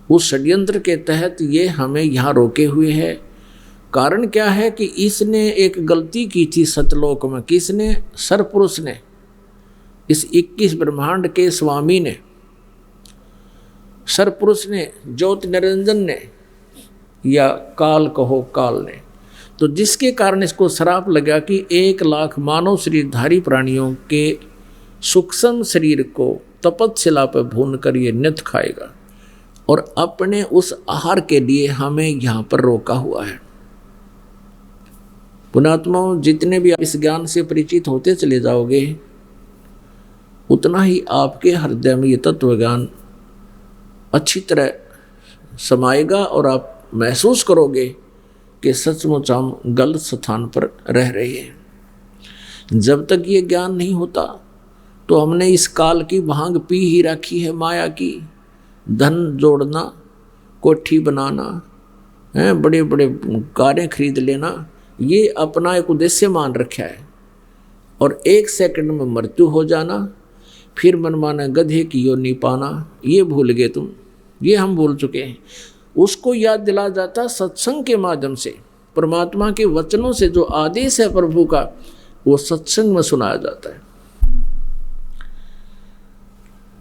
उस षड्यंत्र के तहत ये हमें यहाँ रोके हुए है। कारण क्या है कि इसने एक गलती की थी सतलोक में। किसने? सरपुरुष ने, इस 21 ब्रह्मांड के स्वामी ने, सरपुरुष ने, ज्योति निरंजन ने, या काल कहो काल ने। तो जिसके कारण इसको श्राप लगा कि 1 लाख मानव शरीरधारी प्राणियों के सूक्ष्म शरीर को तपतशिला पर भून कर ये नित खाएगा, और अपने उस आहार के लिए हमें यहाँ पर रोका हुआ है। पुणात्माओं, जितने भी आप इस ज्ञान से परिचित होते चले जाओगे, उतना ही आपके हृदय में ये तत्व ज्ञान अच्छी तरह समाएगा और आप महसूस करोगे कि सचमुच हम गलत स्थान पर रह रहे हैं। जब तक ये ज्ञान नहीं होता तो हमने इस काल की भांग पी ही रखी है, माया की। धन जोड़ना, कोठी बनाना है, बड़े बड़े कारें खरीद लेना, ये अपना एक उद्देश्य मान रखा है। और 1 सेकंड में मृत्यु हो जाना, फिर मनमाना गधे की योनि पाना, ये भूल गए तुम, ये हम भूल चुके हैं। उसको याद दिला जाता सत्संग के माध्यम से, परमात्मा के वचनों से जो आदेश है प्रभु का, वो सत्संग में सुनाया जाता है।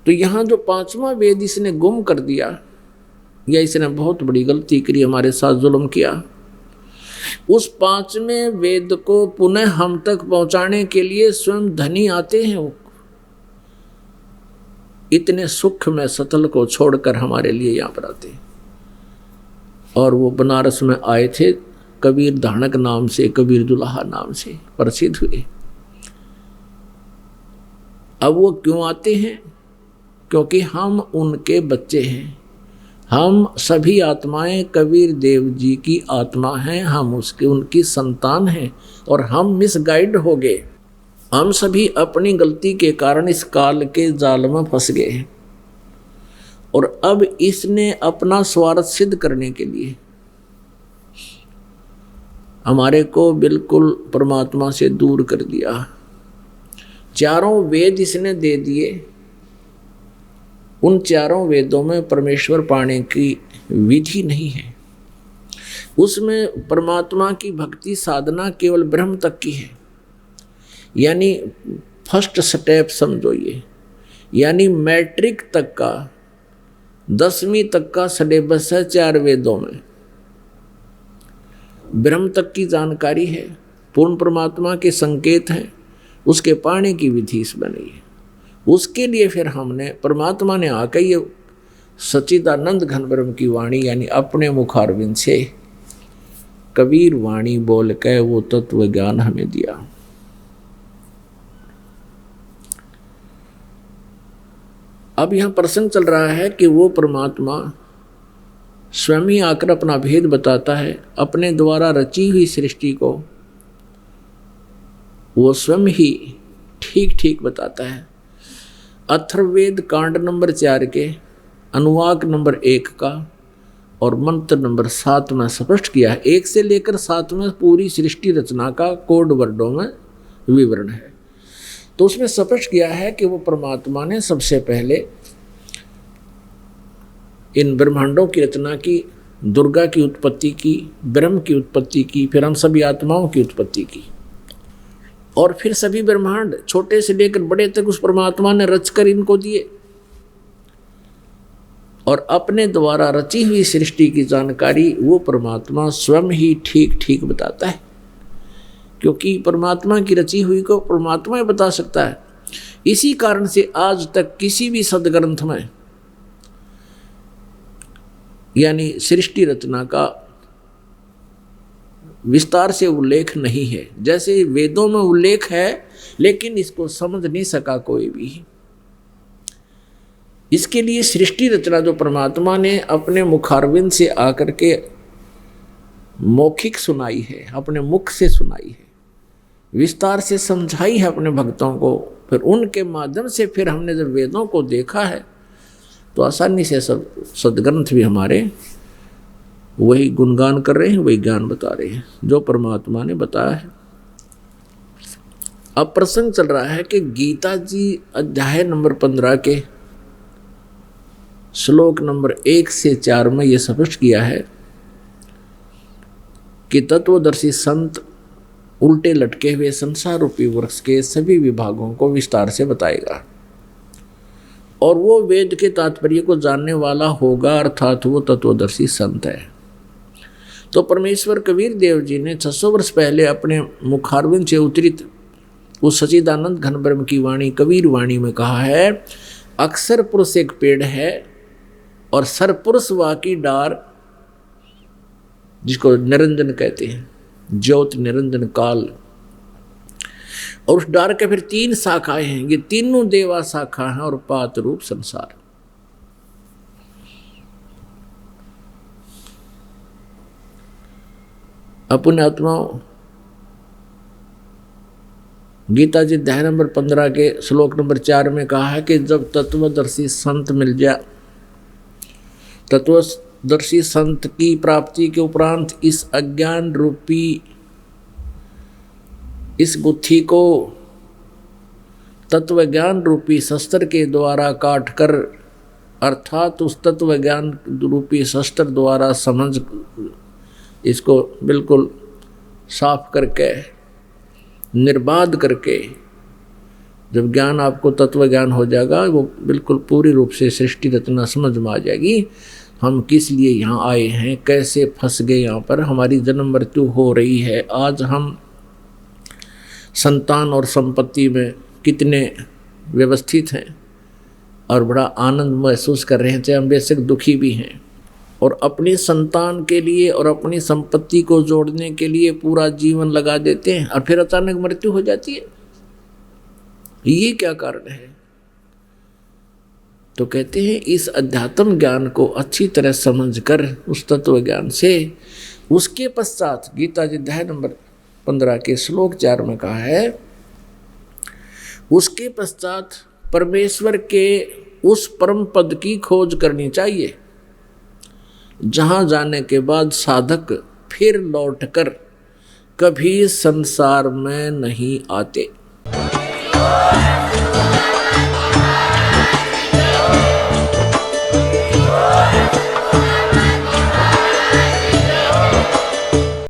तो यहाँ जो 5वां वेद इसने गुम कर दिया, या इसने बहुत बड़ी गलती करी, हमारे साथ जुल्म किया, उस 5वें वेद को पुनः हम तक पहुंचाने के लिए स्वयं धनी आते हैं। वो इतने सुख में सतल को छोड़कर हमारे लिए यहाँ पर आते हैं। और वो बनारस में आए थे, कबीर धानक नाम से, कबीर दुल्हा नाम से प्रसिद्ध हुए। अब वो क्यों आते हैं? क्योंकि हम उनके बच्चे हैं। हम सभी आत्माएं कबीर देव जी की आत्मा हैं, हम उसके उनकी संतान हैं। और हम मिसगाइड हो गए, हम सभी अपनी गलती के कारण इस काल के जाल में फंस गए हैं। और अब इसने अपना स्वार्थ सिद्ध करने के लिए हमारे को बिल्कुल परमात्मा से दूर कर दिया। 4 वेद इसने दे दिए। उन 4 वेदों में परमेश्वर पाने की विधि नहीं है। उसमें परमात्मा की भक्ति साधना केवल ब्रह्म तक की है, यानी फर्स्ट स्टेप समझो ये, यानी मैट्रिक तक का, 10वीं तक का सिलेबस है 4 वेदों में। ब्रह्म तक की जानकारी है, पूर्ण परमात्मा के संकेत हैं, उसके पाने की विधि इसमें नहीं है। उसके लिए फिर हमने, परमात्मा ने आकर ये सच्चिदानंद घन ब्रह्म की वाणी, यानी अपने मुखारविंद से कबीर वाणी बोल के वो तत्व ज्ञान हमें दिया। अब यहाँ प्रसंग चल रहा है कि वो परमात्मा स्वयं ही आकर अपना भेद बताता है। अपने द्वारा रची हुई सृष्टि को वो स्वयं ही ठीक ठीक बताता है। अथर्ववेद कांड नंबर 4 के अनुवाक नंबर 1 का और मंत्र नंबर 7 में स्पष्ट किया है। 1 से लेकर 7 में पूरी सृष्टि रचना का कोड वर्डों में विवरण है। तो उसमें स्पष्ट किया है कि वो परमात्मा ने सबसे पहले इन ब्रह्मांडों की रचना की, दुर्गा की उत्पत्ति की, ब्रह्म की उत्पत्ति की, फिर हम सभी आत्माओं की उत्पत्ति की। और फिर सभी ब्रह्मांड छोटे से लेकर बड़े तक उस परमात्मा ने रचकर इनको दिए। और अपने द्वारा रची हुई सृष्टि की जानकारी वो परमात्मा स्वयं ही ठीक ठीक बताता है, क्योंकि परमात्मा की रची हुई को परमात्मा ही बता सकता है। इसी कारण से आज तक किसी भी सदग्रंथ में, यानी सृष्टि रचना का विस्तार से उल्लेख नहीं है। जैसे वेदों में उल्लेख है, लेकिन इसको समझ नहीं सका कोई भी। इसके लिए सृष्टि रचना जो परमात्मा ने अपने मुखारविंद से आकर के मौखिक सुनाई है, अपने मुख से सुनाई है, विस्तार से समझाई है अपने भक्तों को, फिर उनके माध्यम से फिर हमने जब वेदों को देखा है तो आसानी से सब सदग्रंथ भी हमारे वही गुणगान कर रहे हैं, वही ज्ञान बता रहे हैं जो परमात्मा ने बताया है। अब प्रसंग चल रहा है कि गीता जी अध्याय नंबर 15 के श्लोक नंबर 1 से 4 में यह स्पष्ट किया है कि तत्वदर्शी संत उल्टे लटके हुए संसार रूपी वृक्ष के सभी विभागों को विस्तार से बताएगा, और वो वेद के तात्पर्य को जानने वाला होगा, अर्थात वो तत्वदर्शी संत है। तो परमेश्वर कबीर देव जी ने 600 वर्ष पहले अपने मुखारविंद से उतरित उस सच्चिदानंद घन ब्रह्म की वाणी कबीर वाणी में कहा है, अक्षर पुरुष एक पेड़ है और सरपुरुष वा की डार, जिसको निरंजन कहते हैं, ज्योत निरंजन काल। और उस डार के फिर 3 शाखाएं हैं, ये तीनों देवा शाखा हैं और पात रूप संसार। अपने आत्माओं, गीता जी अध्याय नंबर 15 के श्लोक नंबर 4 में कहा है कि जब तत्वदर्शी संत मिल जाए, तत्वदर्शी संत की प्राप्ति के उपरांत इस अज्ञान रूपी इस गुत्थी को तत्व ज्ञान रूपी शस्त्र के द्वारा काट कर, अर्थात उस तत्व ज्ञान रूपी शस्त्र द्वारा समझ इसको बिल्कुल साफ करके निर्बाध करके, जब ज्ञान आपको तत्व ज्ञान हो जाएगा, वो बिल्कुल पूरी रूप से सृष्टि रचना समझ में आ जाएगी। हम किस लिए यहाँ आए हैं, कैसे फंस गए यहाँ पर, हमारी जन्म मृत्यु हो रही है, आज हम संतान और संपत्ति में कितने व्यवस्थित हैं और बड़ा आनंद महसूस कर रहे हैं, चाहे हम बेशक दुखी भी हैं, और अपनी संतान के लिए और अपनी संपत्ति को जोड़ने के लिए पूरा जीवन लगा देते हैं और फिर अचानक मृत्यु हो जाती है। ये क्या कारण है? तो कहते हैं इस अध्यात्म ज्ञान को अच्छी तरह समझकर उस तत्व ज्ञान से, उसके पश्चात गीता जी अध्याय नंबर 15 के श्लोक 4 में कहा है, उसके पश्चात परमेश्वर के उस परम पद की खोज करनी चाहिए जहां जाने के बाद साधक फिर लौटकर कभी संसार में नहीं आते।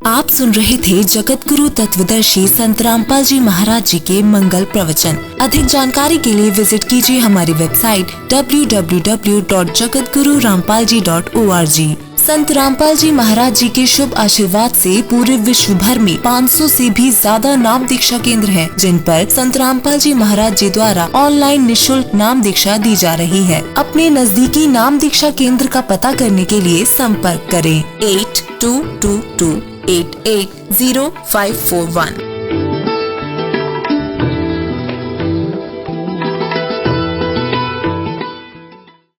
आप सुन रहे थे जगत गुरु तत्वदर्शी संत रामपाल जी महाराज जी के मंगल प्रवचन। अधिक जानकारी के लिए विजिट कीजिए हमारी वेबसाइट www.jagatgururampalji.org। संत रामपाल जी महाराज जी के शुभ आशीर्वाद से पूरे विश्व भर में 500 से भी ज्यादा नाम दीक्षा केंद्र हैं, जिन पर संत रामपाल जी महाराज जी द्वारा ऑनलाइन निशुल्क नाम दीक्षा दी जा रही है। अपने नजदीकी नाम दीक्षा केंद्र का पता करने के लिए संपर्क करें 8222880541।